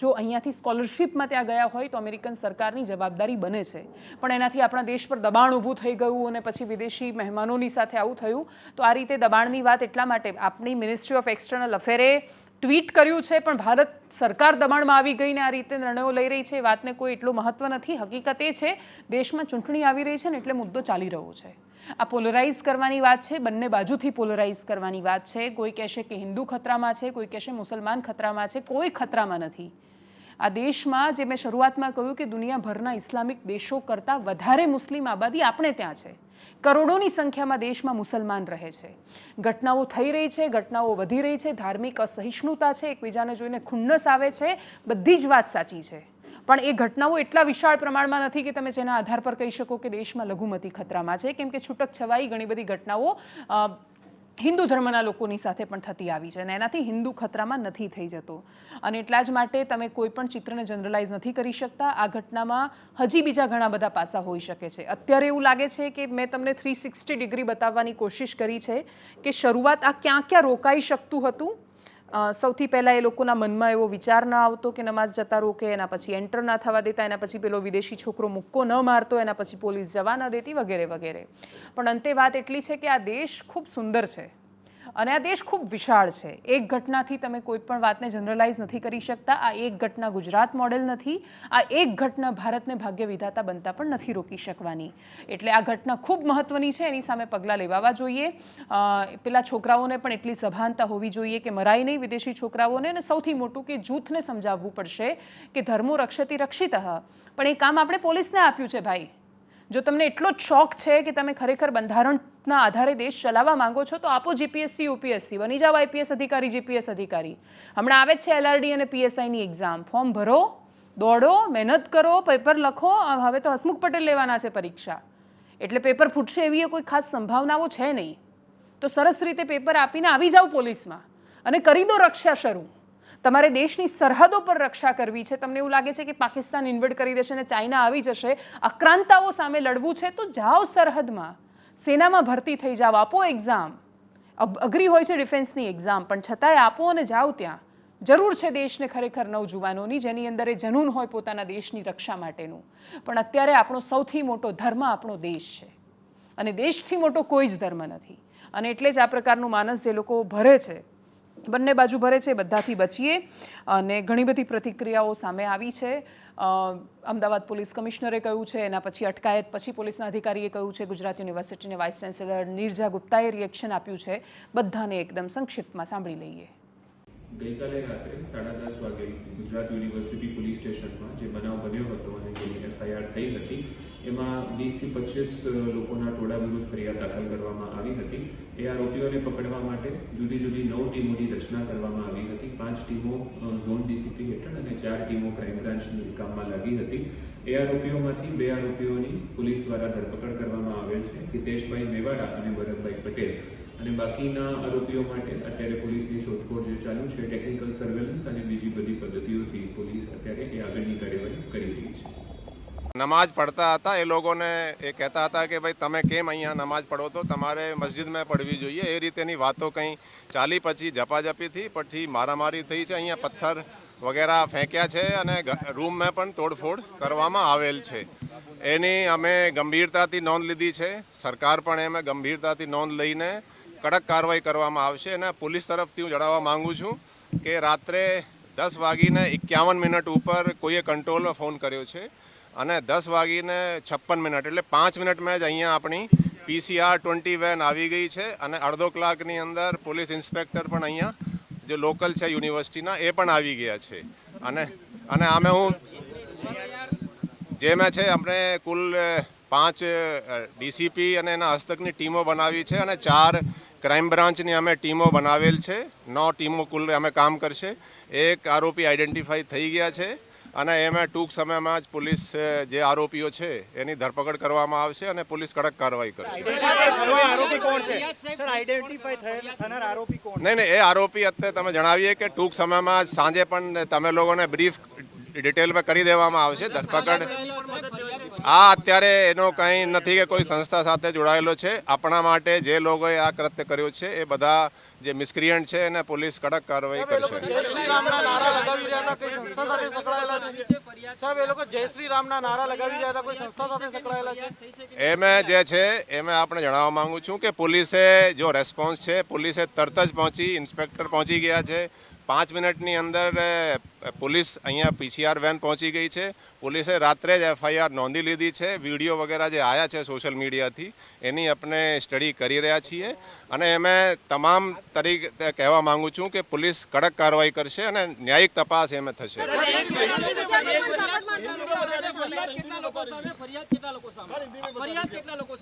જો અહીંયાથી સ્કોલરશિપમાં ત્યાં ગયા હોય તો અમેરિકન સરકારની જવાબદારી બને છે, પણ એનાથી આપણા દેશ પર દબાણ ઊભું થઈ ગયું અને પછી વિદેશી મહેમાનોની સાથે આવું થયું. તો આ રીતે દબાણની વાત એટલા માટે આપણી મિનિસ્ટ્રી ઓફ એક્સટર્નલ અફેરે ટ્વીટ કર્યું છે, પણ ભારત સરકાર દબાણમાં આવી ગઈને આ રીતે નિર્ણયો લઈ રહી છે એ વાતને કોઈ એટલું મહત્ત્વ નથી. હકીકત એ છે દેશમાં ચૂંટણી આવી રહી છે ને એટલે મુદ્દો ચાલી રહ્યો છે. આ પોલરાઇઝ કરવાની વાત છે, બંને બાજુથી પોલરાઇઝ કરવાની વાત છે. કોઈ કહેશે કે હિન્દુ ખતરામાં છે, કોઈ કહેશે મુસલમાન ખતરામાં છે. કોઈ ખતરામાં નથી. આ દેશમાં જે મેં શરૂઆતમાં કહ્યું કે દુનિયાભરના ઇસ્લામિક દેશો કરતાં વધારે મુસ્લિમ આબાદી આપણે ત્યાં છે. કરોડોની સંખ્યામાં દેશમાં મુસલમાન રહે છે. ઘટનાઓ થઈ રહી છે, ઘટનાઓ વધી રહી છે, ધાર્મિક અસહિષ્ણુતા છે, એકબીજાને જોઈને ખુન્નસ આવે છે, બધી જ વાત સાચી છે. પણ એ ઘટનાઓ એટલા વિશાળ પ્રમાણમાં નથી કે તમે જેના આધાર પર કહી શકો કે દેશમાં લઘુમતી ખતરામાં છે, કેમ કે છૂટક છવાઈ ઘણી બધી ઘટનાઓ હિન્દુ ધર્મના લોકોની સાથે પણ થતી આવી છે અને એનાથી હિન્દુ ખતરામાં નથી થઈ જતો. અને એટલા જ માટે તમે કોઈ પણ ચિત્રને જનરલાઇઝ નથી કરી શકતા. આ ઘટનામાં હજી બીજા ઘણા બધા પાસા હોઈ શકે છે. અત્યારે એવું લાગે છે કે મેં તમને 360 ડિગ્રી બતાવવાની કોશિશ કરી છે કે શરૂઆત આ ક્યાં ક્યાં રોકાઈ શકતું હતું. સૌથી પહેલાં એ લોકોના મનમાં એવો વિચાર ના આવતો કે નમાઝ જતા રોકે, એના પછી એન્ટર ના થવા દેતા, એના પછી પેલો વિદેશી છોકરો મુક્કો ન મારતો, એના પછી પોલીસ જવા ન દેતી, વગેરે વગેરે. પણ અંતે વાત એટલી છે કે આ દેશ ખૂબ સુંદર છે અને આ દેશ ખૂબ વિશાળ છે. એક ઘટનાથી તમે કોઈ પણ વાતને જનરલાઇઝ નથી કરી શકતા. આ એક ઘટના ગુજરાત મોડેલ નથી. આ એક ઘટના ભારતને ભાગ્ય વિધાતા બનતા પણ નથી રોકી શકવાની. એટલે આ ઘટના ખૂબ મહત્ત્વની છે, એની સામે પગલાં લેવાવા જોઈએ. પેલા છોકરાઓને પણ એટલી સભાનતા હોવી જોઈએ કે મરાય નહીં વિદેશી છોકરાઓને. અને સૌથી મોટું કે જૂથને સમજાવવું પડશે કે ધર્મો રક્ષતિ રક્ષિતઃ, પણ એ કામ આપણે પોલીસને આપ્યું છે ભાઈ. જો તમને એટલો જ શોખ છે કે તમે ખરેખર બંધારણના આધારે દેશ ચલાવવા માંગો છો તો આપો જીપીએસસી યુપીએસસી, બની જાઓ આઈપીએસ અધિકારી, જીપીએસ અધિકારી. હમણાં આવે જ છે એલઆરડી અને પીએસઆઈની એક્ઝામ. ફોર્મ ભરો, દોડો, મહેનત કરો, પેપર લખો. હવે તો હસમુખ પટેલ લેવાના છે પરીક્ષા, એટલે પેપર ફૂટશે એવી કોઈ ખાસ સંભાવનાઓ છે નહીં. તો સરસ રીતે પેપર આપીને આવી જાઓ પોલીસમાં અને કરી દો રક્ષા શરૂ. તમારે દેશની સરહદો પર રક્ષા કરવી છે. તમને એવું લાગે છે કે પાકિસ્તાન ઇન્વેડ કરી દેશે અને ચાઇના આવી જશે, આક્રાંતાઓ સામે લડવું છે તો જાઓ સરહદમાં, સેનામાં ભરતી થઈ જાઓ, આપો એક્ઝામ. અઘરી હોય છે ડિફેન્સની એક્ઝામ, પણ છતાંય આપો અને જાઓ ત્યાં. જરૂર છે દેશને ખરેખર નવજુવાનોની જેની અંદર એ જનૂન હોય પોતાના દેશની રક્ષા માટેનું. પણ અત્યારે આપણો સૌથી મોટો ધર્મ આપણો દેશ છે અને દેશથી મોટો કોઈ જ ધર્મ નથી. અને એટલે જ આ પ્રકારનું માનસ જે લોકો ભરે છે, બંને બાજુ ભરે છે, બધાથી બચીએ. અને ઘણી બધી પ્રતિક્રિયાઓ સામે આવી છે. અમદાવાદ પોલીસ કમિશનરે કહ્યું છે, એના પછી અટકાયત પછી પોલીસના અધિકારીએ કહ્યું છે, ગુજરાત યુનિવર્સિટીના વાઇસ ચાન્સેલર નિર્જા ગુપ્તાએ રિએક્શન આપ્યું છે. બધાને એકદમ સંક્ષિપ્તમાં સાંભળી લઈએ. ગઈકાલે રાત્રે 10:30 વાગે ગુજરાત યુનિવર્સિટી પોલીસ સ્ટેશનમાં જે બનાવ બન્યો હતો અને જે FIR થઈ હતી એમાં 20 થી 25 લોકોના ટોળા વિરુદ્ધ ફરિયાદ દાખલ કરવામાં આવી હતી. એ આરોપીઓને પકડવા માટે જુદી જુદી 9 ટીમોની રચના કરવામાં આવી હતી. 5 ટીમો ઝોન ડીસીપી હેઠળ અને 4 ટીમો ક્રાઇમ બ્રાન્ચની કામમાં લાગી હતી. એ આરોપીઓમાંથી 2 આરોપીઓની પોલીસ દ્વારા ધરપકડ કરવામાં આવેલ છે, હિતેશભાઈ મેવાડા અને ભરતભાઈ પટેલ. અને બાકીના આરોપીઓ માટે અત્યારે પોલીસની શોધખોળ જે ચાલુ છે, ટેકનિકલ સર્વેલન્સ અને બીજી બધી પદ્ધતિઓથી પોલીસ અત્યારે એ આગળની કાર્યવાહી કરી રહી છે. નમાજ પડતા હતા એ લોકોને એ કહેતા હતા કે ભાઈ તમે કેમ અહીંયા નમાજ પડો તો તમારે મસ્જિદમાં પડવી જોઈએ, એ રીતેની વાતો કંઈ ચાલી. પછી ઝપાઝપી થઈ, પછી મારામારી થઈ છે, અહીંયા પથ્થર વગેરે ફેંક્યા છે અને રૂમમાં પણ તોડફોડ કરવામાં આવેલ છે. એની અમે ગંભીરતાથી નોંધ લીધી છે. સરકાર પણ એમાં ગંભીરતાથી નોંધ લઈને કડક કાર્યવાહી કરવામાં આવશે. અને પોલીસ તરફથી હું જણાવવા માગું છું કે રાત્રે 10:51 ઉપર કોઈએ કંટ્રોલમાં ફોન કર્યો છે અને 10:56 એટલે 5 મિનિટમાં જ અહીંયા આપણી PCR 20 વેન આવી ગઈ છે અને અડધો કલાકની અંદર પોલીસ ઇન્સ્પેક્ટર પણ અહીંયા જે લોકલ છે યુનિવર્સિટીના એ પણ આવી ગયા છે. અને આમે હું જેમાં છે આપણે કુલ 5 DCP અને એના હસ્તકની ટીમો બનાવી છે અને 4 ક્રાઇમ બ્રાન્ચની અમે ટીમો બનાવેલ છે. 9 ટીમો કુલ અમે કામ કરશે. એક આરોપી આઈડેન્ટિફાઈ થઈ ગયા છે અને એમાં ટૂંક સમયમાં જ પોલીસ જે આરોપીઓ છે એની ધરપકડ કરવામાં આવશે અને પોલીસ કડક કાર્યવાહી કરશે. નહીં, એ આરોપી અત્યારે તમે જણાવીએ કે ટૂંક સમયમાં સાંજે પણ તમે લોકોને બ્રીફ ડિટેલમાં કરી દેવામાં આવશે. ધરપકડ અત્યારે એનો કંઈ નથી કે કોઈ સંસ્થા સાથે જોડાયેલો છે. આપણા માટે જે લોકોએ આ કૃત્ય કર્યું છે એ બધા જે મિસક્રિયન્ટ છે એને પોલીસ કડક કાર્યવાહી કરશે. એમાં જે છે એમાં આપણે જણાવવા માંગુ છું કે પોલીસે જો રેસ્પોન્સ છે, પોલીસે તરત જ પહોંચી, ઇન્સ્પેક્ટર પહોંચી ગયા છે. 5 મિનિટની અંદર પોલીસ અહીંયા PCR વેન પહોંચી ગઈ છે. પોલીસે રાત્રે જ FIR નોંધી લીધી છે. વિડીયો વગેરે જે આવ્યા છે સોશિયલ મીડિયાથી એની આપણે સ્ટડી કરી રહ્યા છીએ અને એમાં તમામ તરીકે કહેવા માંગુ છું કે પોલીસ કડક કાર્યવાહી કરશે અને ન્યાયિક તપાસ એમાં થશે.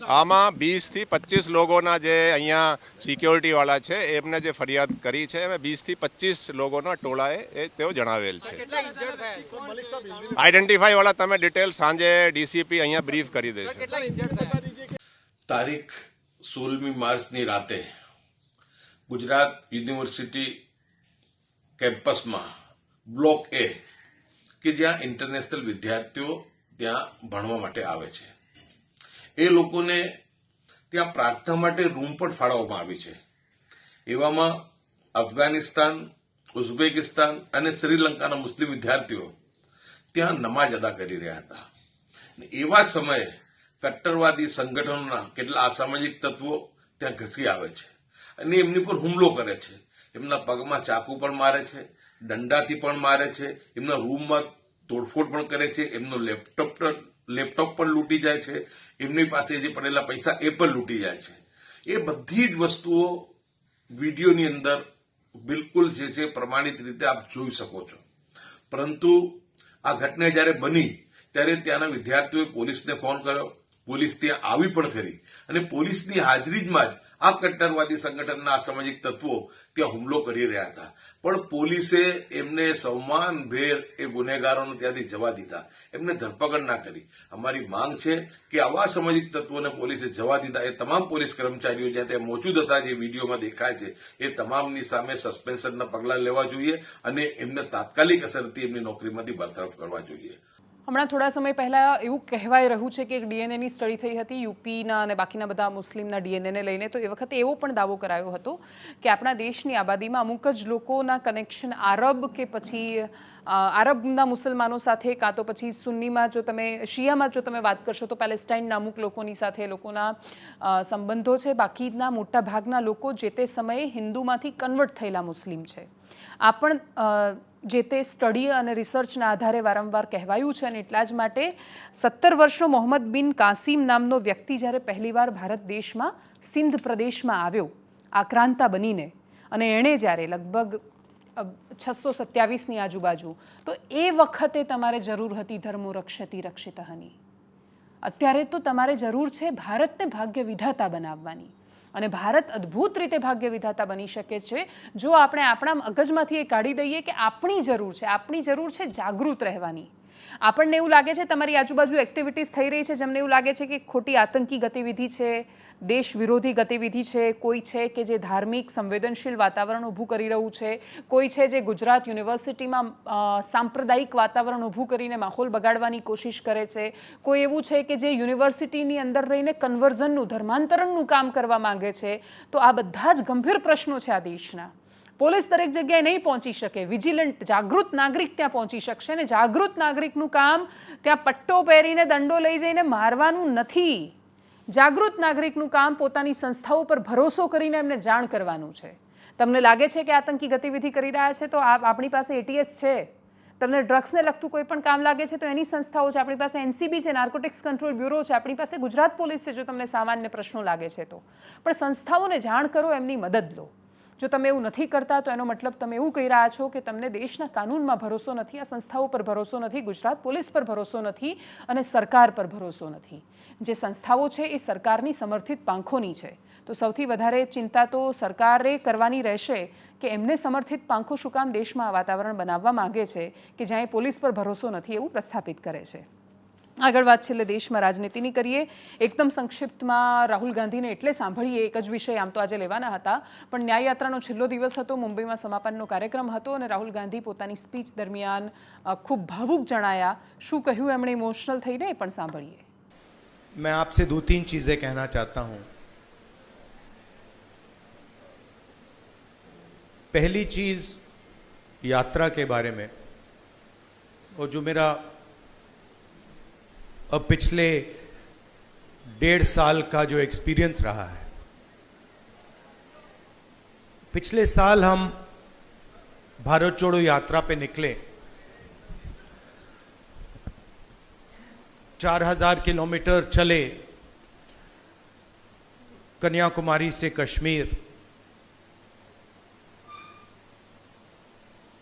આમાં 20 થી 25 લોકોના જે અહીંયા સિક્યોરિટીવાળા છે એમને જે ફરિયાદ કરી છે એમાં 20 થી 25 લોકોના ટોળાએ એ તેઓ જણાવેલ છે. આઈડેન્ટિફાઈ વાળા તમે ડિટેલ સાંજે DCP અહીંયા બ્રીફ કરી દેશે. તારીખ 16મી માર્ચની રાતે ગુજરાત યુનિવર્સિટી કેમ્પસમાં બ્લોક A કે જ્યાં ઇન્ટરનેશનલ વિદ્યાર્થીઓ ત્યાં ભણવા માટે આવે છે, એ લોકોને ત્યાં પ્રાર્થના માટે રૂમ પણ ફાળવવામાં આવી છે. એવામાં અફઘાનિસ્તાન, ઉઝબેકિસ્તાન અને શ્રીલંકાના મુસ્લિમ વિદ્યાર્થીઓ ત્યાં નમાજ અદા કરી રહ્યા હતા. એવા સમયે કટ્ટરવાદી સંગઠનોના કેટલા અસામાજિક તત્વો ત્યાં ઘસી આવે છે અને એમની પર હુમલો કરે છે. એમના પગમાં ચાકુ પણ મારે છે, દંડાથી પણ મારે છે, એમના રૂમમાં તોડફોડ પણ કરે છે, એમનો લેપટોપ પણ લૂંટી જાય છે, એમની પાસે જે પડેલા પૈસા એ પણ લૂંટી જાય છે. એ બધી જ વસ્તુઓ વિડીયોની અંદર બિલકુલ જે છે પ્રમાણિત રીતે આપ જોઈ શકો છો. પરંતુ આ ઘટના જ્યારે બની ત્યારે ત્યાંના વિદ્યાર્થીઓએ પોલીસને ફોન કર્યો. પોલીસ ત્યાં આવી પણ ખરી અને પોલીસની હાજરીમાં જ આ કટ્ટરવાદી સંગઠનના અસામાજિક તત્વો ત્યાં હુમલો કરી રહ્યા હતા. પણ પોલીસે એમને સન્માનભેર એ ગુનેગારોને ત્યાંથી જવા દીધા, એમને ધરપકડ ના કરી. અમારી માંગ છે કે આવા સામાજિક તત્વોને પોલીસે જવા દીધા. એ તમામ પોલીસ કર્મચારીઓ જ્યાં ત્યાં મોજૂદ હતા, જે વિડીયોમાં દેખાય છે, એ તમામની સામે સસ્પેન્શનના પગલાં લેવા જોઈએ અને એમને તાત્કાલિક અસરથી એમની નોકરીમાંથી બરતરફ કરવા જોઈએ. હમણાં થોડા સમય પહેલાં એવું કહેવાય રહ્યું છે કે એક DNAની સ્ટડી થઈ હતી યુપીના અને બાકીના બધા મુસ્લિમના DNAને લઈને. તો એ વખતે એવો પણ દાવો કરાયો હતો કે આપણા દેશની આબાદીમાં અમુક જ લોકોના કનેક્શન આરબ કે પછી આરબના મુસલમાનો સાથે, કાં તો પછી સુન્નીમાં જો તમે શિયામાં જો તમે વાત કરશો તો પેલેસ્ટાઇનના અમુક લોકોની સાથે લોકોના સંબંધો છે. બાકીના મોટા ભાગના લોકો જે તે સમયે હિન્દુમાંથી કન્વર્ટ થયેલા મુસ્લિમ છે. આ પણ જે તે સ્ટડી અને રિસર્ચના આધારે વારંવાર કહેવાયું છે અને એટલા જ માટે 17 વર્ષનો મોહમ્મદ બિન કાસિમ નામનો વ્યક્તિ જ્યારે પહેલીવાર ભારત દેશમાં સિંધ પ્રદેશમાં આવ્યો આક્રાંતા બનીને, અને એણે જ્યારે લગભગ 627ની આજુબાજુ, તો એ વખતે તમારે જરૂર હતી ધર્મો રક્ષતી રક્ષિતઃની. અત્યારે તો તમારે જરૂર છે ભારતને ભાગ્ય વિધાતા બનાવવાની, અને ભારત અદ્ભુત રીતે ભાગ્ય વિધાતા બની શકે છે જો આપણે આપણા મગજમાંથી એ કાઢી દઈએ કે આપણી જરૂર છે જાગૃત રહેવાની. આપણને એવું લાગે છે તમારી આજુબાજુ એક્ટિવિટીઝ થઈ રહી છે જેમને એવું લાગે છે કે ખોટી આતંકી ગતિવિધિ છે, દેશ વિરોધી ગતિવિધિ છે, કોઈ છે કે જે ધાર્મિક સંવેદનશીલ વાતાવરણ ઊભું કરી રહ્યું છે, કોઈ છે જે ગુજરાત યુનિવર્સિટીમાં સાંપ્રદાયિક વાતાવરણ ઊભું કરીને માહોલ બગાડવાની કોશિશ કરે છે, કોઈ એવું છે કે જે યુનિવર્સિટીની અંદર રહીને કન્વર્ઝનનું, ધર્માંતરણનું કામ કરવા માંગે છે. તો આ બધા જ ગંભીર પ્રશ્નો છે આ દેશના. પોલીસ દરેક જગ્યાએ નહીં પહોંચી શકે, વિજિલન્ટ જાગૃત નાગરિક ત્યાં પહોંચી શકશે, ને જાગૃત નાગરિકનું કામ ત્યાં પટ્ટો પહેરીને દંડો લઈ જઈને મારવાનું નથી. જાગૃત નાગરિકનું કામ પોતાની સંસ્થાઓ પર ભરોસો કરીને એમને જાણ કરવાનું છે. તમને લાગે છે કે આતંકી ગતિવિધિ કરી રહ્યા છે તો આપણી પાસે એટીએસ છે. તમને ડ્રગ્સને લગતું કોઈ પણ કામ લાગે છે તો એની સંસ્થાઓ છે, આપણી પાસે એનસીબી છે, નાર્કોટિક્સ કંટ્રોલ બ્યુરો છે, આપણી પાસે ગુજરાત પોલીસ છે જો તમને સામાન્ય પ્રશ્નો લાગે છે તો. પણ સંસ્થાઓને જાણ કરો, એમની મદદ લો. જો તમે એવું નથી કરતા તો એનો મતલબ તમે એવું કહી રહ્યા છો કે તમને દેશના કાનૂનમાં ભરોસો નથી, આ સંસ્થાઓ પર ભરોસો નથી, ગુજરાત પોલીસ પર ભરોસો નથી અને સરકાર પર ભરોસો નથી. જે સંસ્થાઓ છે એ સરકારની સમર્થિત પાંખોની છે, તો સૌથી વધારે ચિંતા તો સરકારે કરવાની રહેશે કે એમને સમર્થિત પાંખો શું કામ દેશમાં વાતાવરણ બનાવવા માંગે છે કે જ્યાં એ પોલીસ પર ભરોસો નથી એવું પ્રસ્થાપિત કરે છે. આગળ વાત છેલ્લે દેશમાં રાજનીતિની કરીએ. એકદમ સંક્ષિપ્તમાં રાહુલ ગાંધીને એટલે સાંભળીએ, એક જ વિષય આમ તો આજે લેવાના હતા, પણ ન્યાયયાત્રાનો છેલ્લો દિવસ હતો, મુંબઈમાં સમાપનનો કાર્યક્રમ હતો અને રાહુલ ગાંધી પોતાની સ્પીચ દરમિયાન ખૂબ ભાવુક જણાયા. શું કહ્યું એમણે ઇમોશનલ થઈને, એ પણ સાંભળીએ. मैं आपसे 2-3 चीजें कहना चाहता हूं. पहली चीज यात्रा के बारे में, और जो मेरा अब पिछले 1.5 साल का जो एक्सपीरियंस रहा है. पिछले साल हम भारत जोड़ो यात्रा पे निकले. 4000 किलोमीटर चले, कन्याकुमारी से कश्मीर,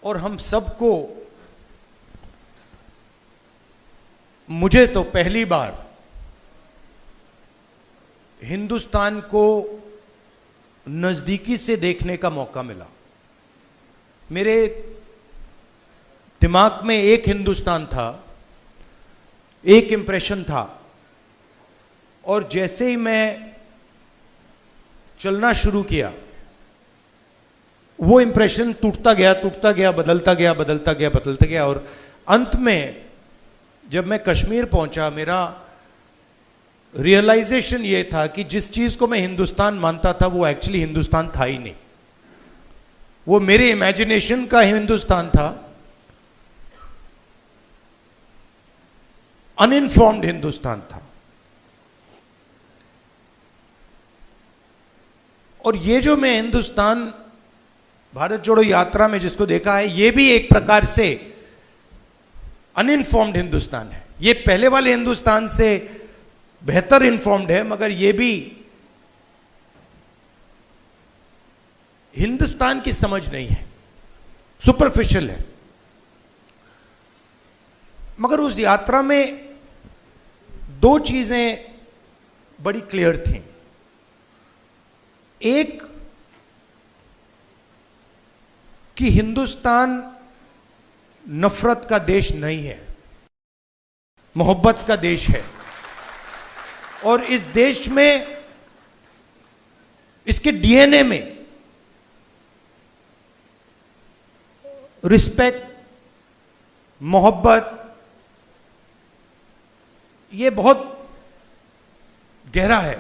और हम सबको, मुझे तो पहली बार हिंदुस्तान को नजदीकी से देखने का मौका मिला. मेरे दिमाग में एक हिंदुस्तान था, एक इंप्रेशन था, और जैसे ही मैं चलना शुरू किया वो इंप्रेशन टूटता गया, बदलता गया, और अंत में जब मैं कश्मीर पहुंचा, मेरा रियलाइजेशन ये था कि जिस चीज को मैं हिंदुस्तान मानता था वो एक्चुअली हिंदुस्तान था ही नहीं. वो मेरे इमेजिनेशन का हिंदुस्तान था, अनइन्फॉर्म्ड हिंदुस्तान था. और ये जो मैं हिंदुस्तान भारत जोड़ो यात्रा में जिसको देखा है, ये भी एक प्रकार से अनइन्फॉर्म्ड हिंदुस्तान है. ये पहले वाले हिंदुस्तान से बेहतर इन्फॉर्म्ड है, मगर ये भी हिंदुस्तान की समझ नहीं है, सुपरफिशियल है. मगर उस यात्रा में 2 चीजें बड़ी क्लियर थी. एक कि हिंदुस्तान नफरत का देश नहीं है, मोहब्बत का देश है. और इस देश में, इसके डीएनए में रिस्पेक्ट, मोहब्बत, ये बहुत गहरा है.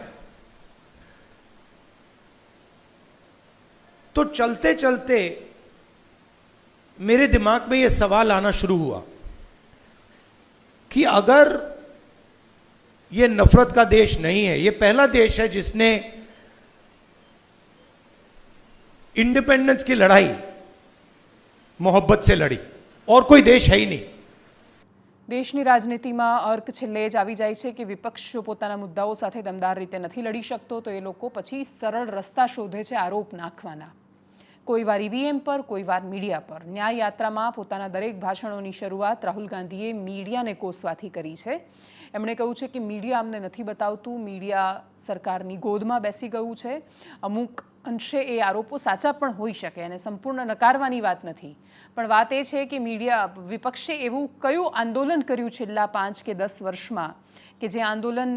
तो चलते चलते मेरे दिमाग में यह सवाल आना शुरू हुआ कि अगर यह नफरत का देश नहीं है, यह पहला देश है जिसने इंडिपेंडेंस की लड़ाई मोहब्बत से लड़ी, और कोई देश है ही नहीं. દેશની રાજનીતિમાં અર્ક છેલ્લે જ આવી જાય છે કે વિપક્ષ જો પોતાના મુદ્દાઓ સાથે દમદાર રીતે નથી લડી શકતો તો એ લોકો પછી સરળ રસ્તા શોધે છે આરોપ નાખવાના. કોઈ વાર ઈવીએમ પર, કોઈ વાર મીડિયા પર. ન્યાય યાત્રામાં પોતાના દરેક ભાષણોની શરૂઆત રાહુલ ગાંધીએ મીડિયાને કોસવાથી કરી છે. એમણે કહ્યું છે કે મીડિયા અમને નથી બતાવતું, મીડિયા સરકારની ગોદમાં બેસી ગયું છે. અમુક અંશે એ આરોપો સાચા પણ હોઈ શકે અને સંપૂર્ણ નકારવાની વાત નથી, પણ વાત એ છે કે વિપક્ષે એવું કયું આંદોલન કર્યું છેલ્લા 5 કે 10 વર્ષમાં કે જે આંદોલન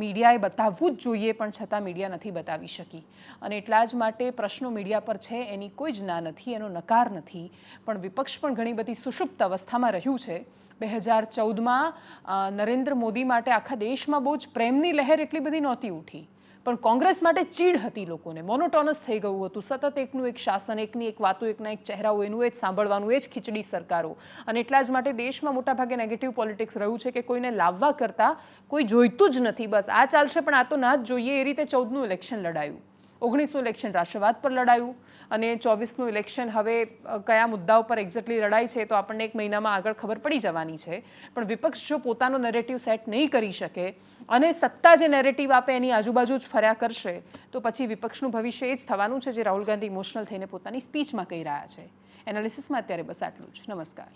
મીડિયાએ બતાવવું જ જોઈએ, પણ છતાં મીડિયા નથી બતાવી શકી. અને એટલા જ માટે પ્રશ્નો મીડિયા પર છે એની કોઈ જ ના નથી, એનો નકાર નથી, પણ વિપક્ષ પણ ઘણી બધી સુષુપ્ત અવસ્થામાં રહ્યું છે. 2014માં નરેન્દ્ર મોદી માટે આખા દેશમાં બહુ જ પ્રેમની લહેર એટલી બધી નહોતી ઉઠી, પણ કોંગ્રેસ માટે ચીડ હતી લોકોને. મોનોટોનસ થઈ ગયું હતું, સતત એકનું એક શાસન, એકની એક વાતો, એકના એક ચહેરાઓ, એનું એ જ સાંભળવાનું, એ જ ખીચડી સરકારો. અને એટલા જ માટે દેશમાં મોટાભાગે નેગેટિવ પોલિટિક્સ રહ્યું છે કે કોઈને લાવવા કરતાં કોઈ જોઈતું જ નથી. બસ આ ચાલશે પણ આ તો ના જ જોઈએ, એ રીતે 14નું ઇલેક્શન લડાયું, 19નું ઇલેક્શન રાષ્ટ્રવાદ પર લડાયું અને 24નું ઇલેક્શન હવે કયા મુદ્દાઓ પર એક્ઝેક્ટલી લડાઈ છે તો આપણને 1 મહિનામાં આગળ ખબર પડી જવાની છે. પણ વિપક્ષ જો પોતાનો નેરેટિવ સેટ નહીં કરી શકે અને સત્તા જે નેરેટિવ આપે એની આજુબાજુ જ ફર્યા કરશે તો પછી વિપક્ષનું ભવિષ્ય એ જ થવાનું છે જે રાહુલ ગાંધી ઇમોશનલ થઈને પોતાની સ્પીચમાં કહી રહ્યા છે. એનાલિસિસમાં અત્યારે બસ આટલું જ. નમસ્કાર.